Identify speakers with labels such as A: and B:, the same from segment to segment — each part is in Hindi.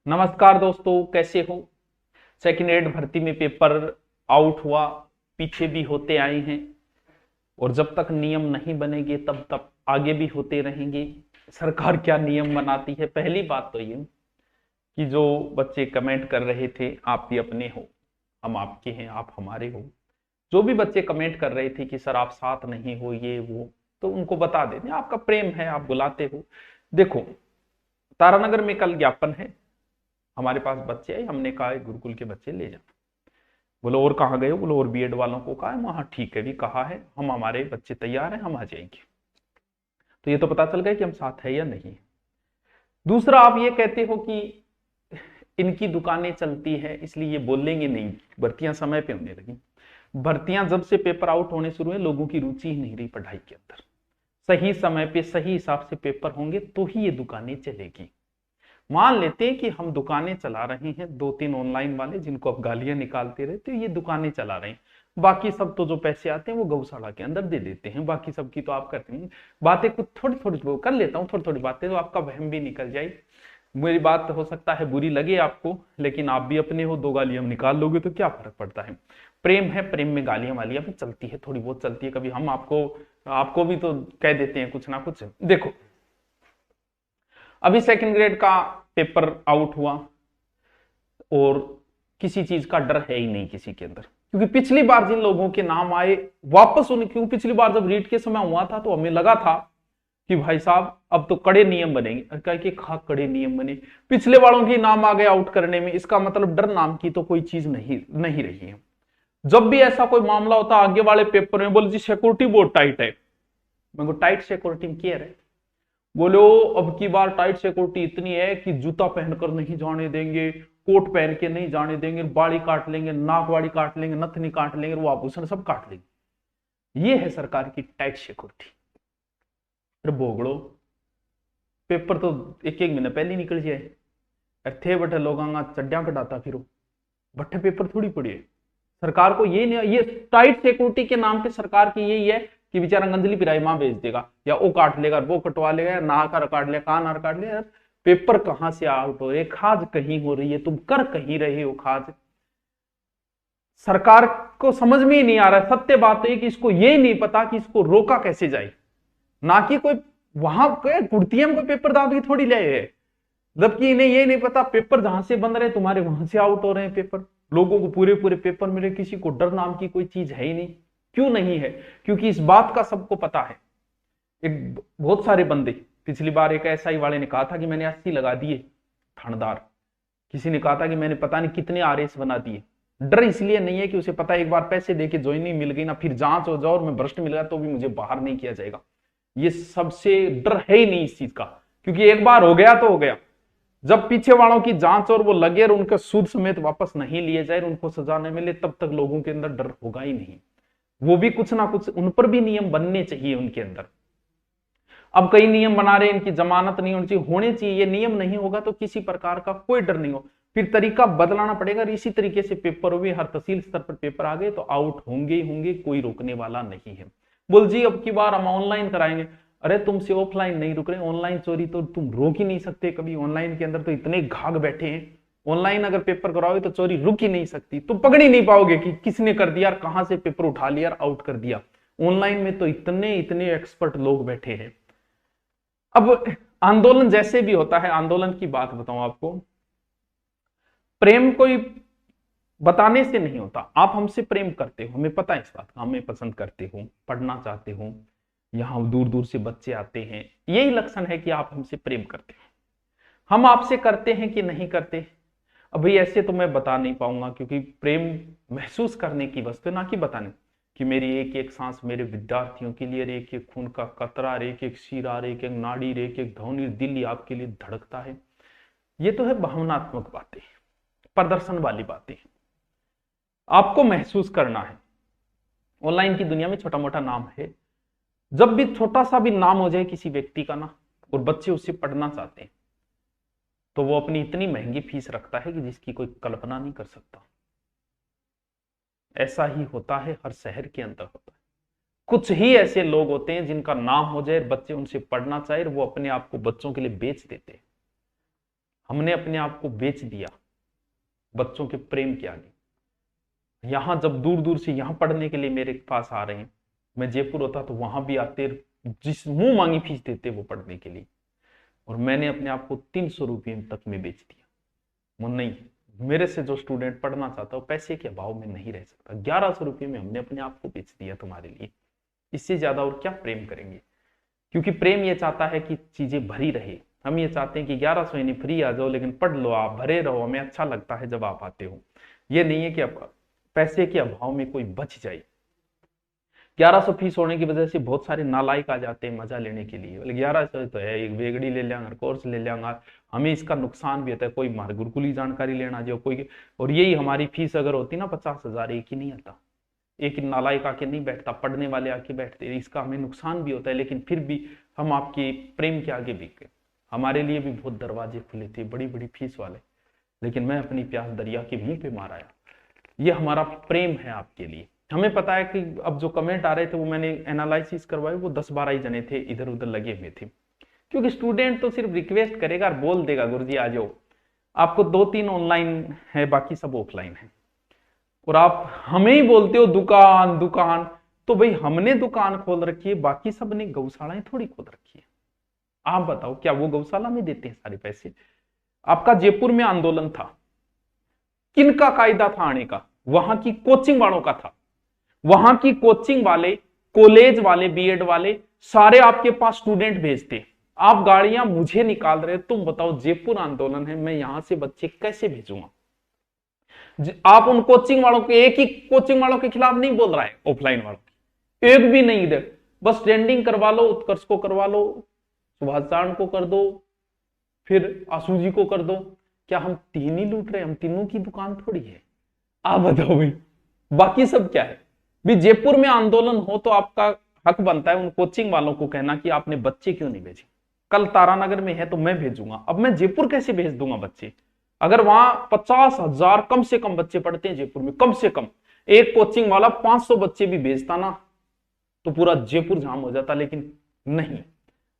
A: नमस्कार दोस्तों, कैसे हो। सेकेंड एड भर्ती में पेपर आउट हुआ, पीछे भी होते आए हैं और जब तक नियम नहीं बनेंगे तब तक आगे भी होते रहेंगे। सरकार क्या नियम बनाती है। पहली बात तो ये कि जो बच्चे कमेंट कर रहे थे, आप भी अपने हो, हम आपके हैं, आप हमारे हो। जो भी बच्चे कमेंट कर रहे थे कि सर आप साथ नहीं हो, ये वो, तो उनको बता देते आपका प्रेम है, आप बुलाते हो। देखो, तारानगर में कल ज्ञापन है, हमारे पास बच्चे आए, हमने कहा गुरुकुल के बच्चे ले जाओ। बोलो और कहाँ गए हो, बोलो और बीएड वालों को कहा है, वहां ठीक है भी कहा है, हम हमारे बच्चे तैयार हैं, हम आ जाएंगे। तो ये तो पता चल गया कि हम साथ है या नहीं। दूसरा, आप ये कहते हो कि इनकी दुकानें चलती है इसलिए ये बोलेंगे नहीं, भर्तियां समय पे होने लगी। भर्तियां जब से पेपर आउट होने शुरू हुए, लोगों की रुचि ही नहीं रही पढ़ाई के अंदर। सही समय पे सही हिसाब से पेपर होंगे तो ही ये दुकानें चलेगी। मान लेते हैं कि हम दुकानें चला रहे हैं, दो तीन ऑनलाइन वाले जिनको आप गालियां निकालते रहते हो, ये दुकानें चला रहे हैं। बाकी सब तो जो पैसे आते हैं वो गौशाला के अंदर दे देते हैं। बाकी सबकी तो आप करते हैं बातें, कुछ थोड़ी थोड़ी वो कर लेता हूँ, थोड़ी थोड़ी बातें तो आपका वहम भी निकल जाए। मेरी बात हो सकता है बुरी लगे आपको, लेकिन आप भी अपने हो, दो गालियां निकाल लोगे तो क्या फर्क पड़ता है। प्रेम है, प्रेम में गालियां वालियां भी चलती है, थोड़ी बहुत चलती है, कभी हम आपको आपको भी तो कह देते हैं कुछ ना कुछ। देखो, अभी सेकंड ग्रेड का पेपर आउट हुआ और किसी चीज का डर है ही नहीं किसी के अंदर, क्योंकि पिछली बार जिन लोगों के नाम आए वापस उन्हें, क्योंकि पिछली बार जब रीट के समय हुआ था तो हमें लगा था कि भाई साहब अब तो कड़े नियम बनेंगे, क्या कि खा कड़े नियम बने, पिछले वालों के नाम आ गए आउट करने में, इसका मतलब डर नाम की तो कोई चीज नहीं नहीं रही है। जब भी ऐसा कोई मामला होता आगे वाले पेपर में बोले जी सिक्योरिटी बहुत टाइट है, मैं टाइट सिक्योरिटी में क्या है, बोलो अब की बार टाइट सिक्योरिटी इतनी है कि जूता पहनकर नहीं जाने देंगे, कोट पहन के नहीं जाने देंगे, बाड़ी काट लेंगे, नाक वाड़ी काट लेंगे, नथनी काट लेंगे, वो आभूषण सब काट लेंगे। ये है सरकार की टाइट सिक्योरिटी। अरे भोगड़ो, पेपर तो एक एक महीने पहले निकल जाए। थे बटे लोग चड्डियां कटाता फिर बट्टे पेपर थोड़ी पड़ी है। सरकार को ये नहीं, ये टाइट सिक्योरिटी के नाम पे सरकार की यही है कि बेचारा गंजली पिराई मां बेच देगा, या वो काट लेगा, वो कटवा लेगा, या ना कर काट लेगा, कान आर काट लेगा। पेपर कहां से आउट हो रहे, खाज कहीं हो रही है, तुम कर कहीं रहे हो खाज। सरकार को समझ में ही नहीं आ रहा है। सत्य बात है कि इसको ये नहीं पता कि इसको रोका कैसे जाए, ना कि कोई वहां कुर्तियां को पेपर दाब की थोड़ी ले, जबकि इन्हें ये नहीं पता पेपर जहां से बन रहे तुम्हारे वहां से आउट हो रहे हैं पेपर। लोगों को पूरे पूरे पेपर मिले, किसी को डर नाम की कोई चीज है ही नहीं। क्यों नहीं है? क्योंकि इस बात का सबको पता है। एक बहुत सारे बंदे, पिछली बार एक एसआई वाले ने कहा था कि मैंने 80 लगा दिए थानेदार, किसी ने कहा था कि मैंने पता नहीं कितने आरएस बना दिए। डर इसलिए नहीं है कि उसे पता है एक बार पैसे देके ज्वाइनिंग मिल गई ना, फिर जांच हो जाओ और मैं भ्रष्ट मिल गया तो भी मुझे बाहर नहीं किया जाएगा। ये सबसे डर है ही नहीं इस चीज का, क्योंकि एक बार हो गया तो हो गया। जब पीछे वालों की जांच और वो लगे और उनके सूद समेत वापस नहीं लिए जाए, उनको सजा नहीं मिले, तब तक लोगों के अंदर डर होगा ही नहीं। वो भी कुछ ना कुछ, उन पर भी नियम बनने चाहिए उनके अंदर। अब कई नियम बना रहे हैं, इनकी जमानत नहीं होनी चाहिए, होने चाहिए। ये नियम नहीं होगा तो किसी प्रकार का कोई डर नहीं हो, फिर तरीका बदलाना पड़ेगा। इसी तरीके से पेपर भी हर तहसील स्तर पर पेपर आ गए तो आउट होंगे ही होंगे, कोई रोकने वाला नहीं है। बोल जी अब की बार हम ऑनलाइन कराएंगे, अरे तुमसे ऑफलाइन नहीं रुक रहे, ऑनलाइन चोरी तो तुम रोक ही नहीं सकते कभी। ऑनलाइन के अंदर तो इतने घाघ बैठे हैं, ऑनलाइन अगर पेपर कराओगे तो चोरी रुक ही नहीं सकती, तुम पकड़ ही नहीं पाओगे कि किसने कर दिया, कहां से पेपर उठा लिया, आउट कर दिया। ऑनलाइन में तो इतने इतने एक्सपर्ट लोग बैठे हैं। अब आंदोलन जैसे भी होता है, आंदोलन की बात बताऊं आपको, प्रेम कोई बताने से नहीं होता। आप हमसे प्रेम करते हो, हमें पता है इस बात का, हमें पसंद करते हो, पढ़ना चाहते हो, यहां दूर दूर से बच्चे आते हैं, यही लक्षण है कि आप हमसे प्रेम करते हो। हम आपसे करते हैं कि नहीं करते, अभी ऐसे तो मैं बता नहीं पाऊंगा, क्योंकि प्रेम महसूस करने की वस्तु, ना कि बताने कि मेरी एक एक सांस मेरे विद्यार्थियों के लिए, एक एक खून का कतरा, एक एक शीरा, एक एक नाड़ी, एक एक ध्वनि, दिल ही आपके लिए धड़कता है। ये तो है भावनात्मक बातें, प्रदर्शन वाली बातें, आपको महसूस करना है। ऑनलाइन की दुनिया में छोटा मोटा नाम है, जब भी छोटा सा भी नाम हो जाए किसी व्यक्ति का ना, और बच्चे उससे पढ़ना चाहते हैं, तो वो अपनी इतनी महंगी फीस रखता है कि जिसकी कोई कल्पना नहीं कर सकता। ऐसा ही होता है, हर शहर के अंदर होता है। कुछ ही ऐसे लोग होते हैं जिनका नाम हो जाए, बच्चे उनसे पढ़ना चाहे, वो अपने आप को बच्चों के लिए बेच देते हैं। हमने अपने आप को बेच दिया बच्चों के प्रेम के आगे। यहां जब दूर दूर से यहां पढ़ने के लिए मेरे पास आ रहे हैं, मैं जयपुर होता तो वहां भी आते, जिस मुंह मांगी फीस देते वो पढ़ने के लिए, और मैंने अपने आप को 300 रुपये तक में बेच दिया। वो नहीं, मेरे से जो स्टूडेंट पढ़ना चाहता है वो पैसे के अभाव में नहीं रह सकता। 1100 रुपये में हमने अपने आप को बेच दिया तुम्हारे लिए, इससे ज्यादा और क्या प्रेम करेंगे? क्योंकि प्रेम ये चाहता है कि चीजें भरी रहे। हम ये चाहते हैं कि 1100 यानी फ्री आ जाओ, लेकिन पढ़ लो, आप भरे रहो, हमें अच्छा लगता है जब आप आते हो। ये नहीं है कि अब पैसे के अभाव में कोई बच जाए। 1100 फीस होने की वजह से बहुत सारे नालायक आ जाते हैं मजा लेने के लिए, 1100 तो है, एक वेगड़ी ले लेंगे, कोर्स ले लेंगे, हमें इसका नुकसान भी होता है, कोई मार गुरुकुली जानकारी लेना जो कोई। और यही हमारी फीस अगर होती ना 50,000, एक ही नहीं आता, एक ही नालायक आके नहीं बैठता, पढ़ने वाले आके बैठते, इसका हमें नुकसान भी होता है। लेकिन फिर भी हम आपके प्रेम के आगे बिक गए। हमारे लिए भी बहुत दरवाजे खुले थे, बड़ी बड़ी फीस वाले, लेकिन मैं अपनी प्यास दरिया के मुंह पे मार आया। ये हमारा प्रेम है आपके लिए। हमें पता है कि अब जो कमेंट आ रहे थे वो मैंने एनालिसिस करवाए, वो 10-12 ही जने थे इधर उधर लगे हुए थे। क्योंकि स्टूडेंट तो सिर्फ रिक्वेस्ट करेगा और बोल देगा गुरुजी आ जाओ, आपको 2-3 ऑनलाइन है, बाकी सब ऑफलाइन है, और आप हमें ही बोलते हो दुकान दुकान। तो भाई हमने दुकान खोल रखी है, बाकी सब ने गौशालाएं थोड़ी खोल रखी है। आप बताओ क्या वो गौशाला में देते हैं सारे पैसे? आपका जयपुर में आंदोलन था, किनका कायदा था आने का? वहां की कोचिंग वालों का था। वहां की कोचिंग वाले, कॉलेज वाले, बीएड वाले सारे आपके पास स्टूडेंट भेजते। आप गाड़ियां मुझे निकाल रहे, तुम बताओ जयपुर आंदोलन है, मैं यहां से बच्चे कैसे भेजूंगा? आप उन कोचिंग वालों के, एक ही कोचिंग वालों के खिलाफ नहीं बोल रहा है, ऑफलाइन वालों के एक भी नहीं इधर। बस ट्रेंडिंग करवा लो, उत्कर्ष को करवा लो, सुभाष चारण को कर दो, फिर आशु जी को कर दो। क्या हम तीन ही लूट रहे? हम तीनों की दुकान थोड़ी है। आप बताओ भाई, बाकी सब क्या है? भी जयपुर में आंदोलन हो तो आपका हक बनता है उन कोचिंग वालों को कहना कि आपने बच्चे क्यों नहीं भेजे। कल तारानगर में है तो मैं भेजूंगा, अब मैं जयपुर कैसे भेज दूंगा बच्चे? अगर वहां 50,000 कम से कम बच्चे पढ़ते हैं जयपुर में, कम से कम एक कोचिंग वाला 500 बच्चे भी भेजता ना, तो पूरा जयपुर जाम हो जाता। लेकिन नहीं,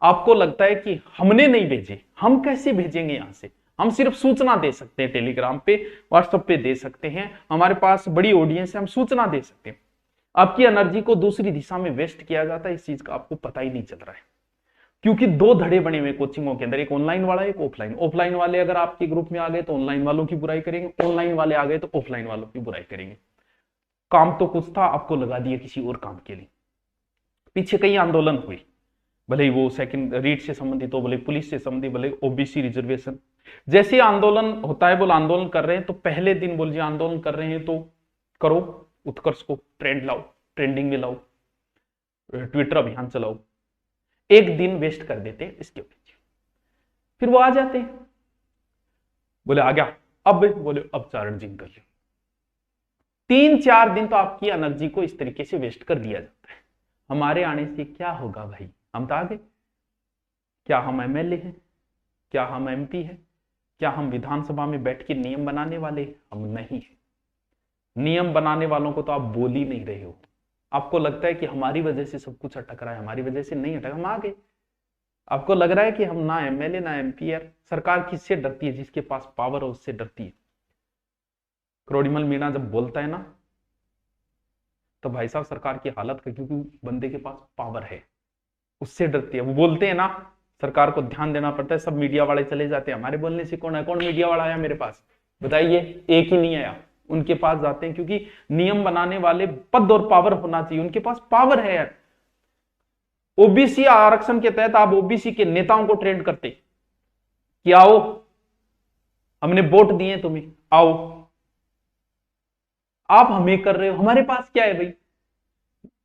A: आपको लगता है कि हमने नहीं भेजे, हम कैसे भेजेंगे यहां से? हम सिर्फ सूचना दे सकते हैं, टेलीग्राम पे, व्हाट्सएप पे दे सकते हैं, हमारे पास बड़ी ऑडियंस है, हम सूचना दे सकते हैं। आपकी एनर्जी को दूसरी दिशा में वेस्ट किया जाता है, इस चीज का आपको पता ही नहीं चल रहा है। क्योंकि दो धड़े बने हुए कोचिंगों के अंदर, एक ऑनलाइन वाला, एक ऑफलाइन। ऑफलाइन वाले अगर आपके ग्रुप में आ गए तो ऑनलाइन वालों की बुराई करेंगे, ऑनलाइन वाले आ गए तो ऑफलाइन वालों की बुराई करेंगे। काम तो कुछ था, आपको लगा दिया किसी और काम के लिए। पीछे कई आंदोलन हुए, भले ही वो सेकंड रीट से संबंधित हो, भले पुलिस से संबंधित, भले ओबीसी रिजर्वेशन। जैसे आंदोलन होता है, बोल आंदोलन कर रहे हैं तो पहले दिन बोल जी आंदोलन कर रहे हैं तो करो, उत्कर्ष को ट्रेंड लाओ, ट्रेंडिंग में लाओ, ट्विटर अभियान चलाओ। एक दिन वेस्ट कर देते हैं इसके पीछे, फिर वो आ जाते हैं, बोले आ गया, अब बोले अब चारण जिंग कर लो। 3-4 दिन तो आपकी एनर्जी को इस तरीके से वेस्ट कर दिया जाता है। हमारे आने से क्या होगा भाई? हम तो आ गए। क्या हम एमएलए हैं? क्या हम एमपी हैं? क्या हम विधानसभा में बैठ के नियम बनाने वाले? हम नहीं है। नियम बनाने वालों को तो आप बोल ही नहीं रहे हो। आपको लगता है कि हमारी वजह से सब कुछ अटक रहा है, हमारी वजह से नहीं अटका, हम आ गए। आपको लग रहा है कि हम ना एमएलए ना एमपी। यार सरकार किससे डरती है? जिसके पास पावर है उससे डरती है। क्रोड़ीमल मीणा जब बोलता है ना, तो भाई साहब सरकार की हालत है, क्योंकि बंदे के पास पावर है, उससे डरती है। वो बोलते हैं ना, सरकार को ध्यान देना पड़ता है, सब मीडिया वाले चले जाते हैं, हमारे बोलने से कौन है? कौन मीडिया वाला आया मेरे पास? बताइए, एक ही नहीं आया। उनके पास जाते हैं, क्योंकि नियम बनाने वाले पद और पावर होना चाहिए, उनके पास पावर है यार। ओबीसी आरक्षण के तहत आप ओबीसी के नेताओं को ट्रेंड करते कि आओ, हमने वोट दिए तुम्हें, आओ। आप हमें कर रहे हो, हमारे पास क्या है भाई?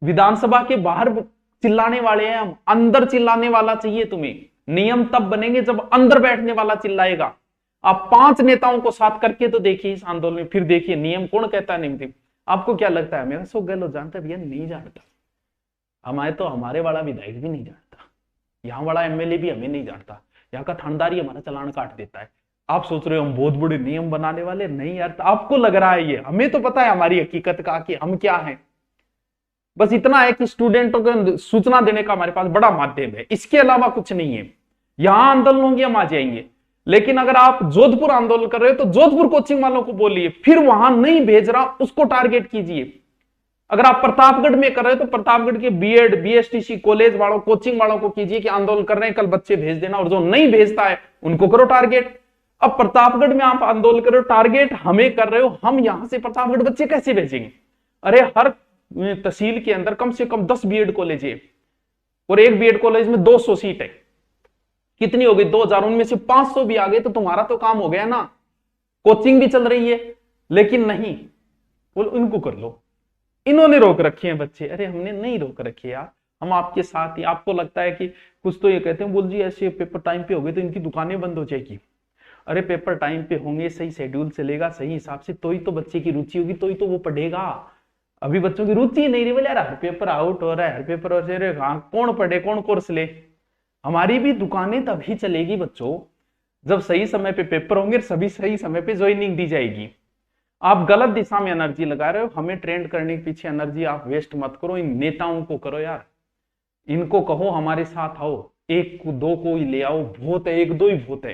A: विधानसभा के बाहर चिल्लाने वाले हैं हम, अंदर चिल्लाने वाला चाहिए तुम्हें। नियम तब बनेंगे जब अंदर बैठने वाला चिल्लाएगा। आप 5 नेताओं को साथ करके तो देखिए इस आंदोलन में, फिर देखिए नियम कौन कहता है नियम। आपको क्या लगता है? मेरा सो गहलोत जानता है? भैया नहीं जानता। हमारे तो हमारे वाला विधायक भी नहीं जानता, यहाँ वाला एमएलए भी हमें नहीं जानता, यहाँ का थानेदार हमारा चालान काट देता है। आप सोच रहे हो हम बहुत बड़े नियम बनाने वाले? नहीं यार, तो आपको लग रहा है ये, हमें तो पता है हमारी हकीकत का कि हम क्या हैं। बस इतना है कि स्टूडेंटों को सूचना देने का हमारे पास बड़ा माध्यम है, इसके अलावा कुछ नहीं है। यहां आंदोलन होंगे, हम आ जाएंगे। लेकिन अगर आप जोधपुर आंदोलन कर रहे हो तो जोधपुर कोचिंग वालों को बोलिए, फिर वहां नहीं भेज रहा उसको टारगेट कीजिए। अगर आप प्रतापगढ़ में कर रहे हो तो प्रतापगढ़ के बीएड बीएसटीसी कॉलेज वालों कोचिंग वालों को कीजिए कि आंदोलन कर रहे हैं कल बच्चे भेज देना, और जो नहीं भेजता है उनको करो टारगेट। अब प्रतापगढ़ में आप आंदोलन कर रहे हो, टारगेट हमें कर रहे हो, हम यहां से प्रतापगढ़ बच्चे कैसे भेजेंगे? अरे हर तहसील के अंदर कम से कम 10 बीएड कॉलेज है और एक बीएड कॉलेज में 200 सीट है, कितनी हो गई 2000, उनमें से 500 भी आ गए तो तुम्हारा तो काम हो गया ना। कोचिंग भी चल रही है, लेकिन नहीं, बोलो इनको कर लो, इन्होंने रोक रखे हैं बच्चे। अरे हमने नहीं रोक रखे यार, हम आपके साथ ही। आपको लगता है कि कुछ तो ये कहते हैं बोल जी ऐसे पेपर टाइम पे हो गए तो इनकी दुकानें बंद हो जाएगी। अरे पेपर टाइम पे होंगे, सही शेड्यूल चलेगा, सही हिसाब से, तो ही तो बच्चे की रुचि होगी, तो ही तो वो पढ़ेगा। अभी बच्चों की रुचि नहीं रही, बोले यार हर पेपर आउट हो रहा है, हर पेपर हो रहा है, हाँ कौन पढ़े कौन कोर्स ले। हमारी भी दुकानें तभी चलेगी बच्चों जब सही समय पे पेपर होंगे, सभी सही समय पे ज्वाइनिंग दी जाएगी। आप गलत दिशा में एनर्जी लगा रहे हो, हमें ट्रेंड करने के पीछे एनर्जी आप वेस्ट मत करो, इन नेताओं को करो यार। इनको कहो हमारे साथ आओ, एक को दो को ही ले आओ, बहुत है, एक दो ही बहुत है।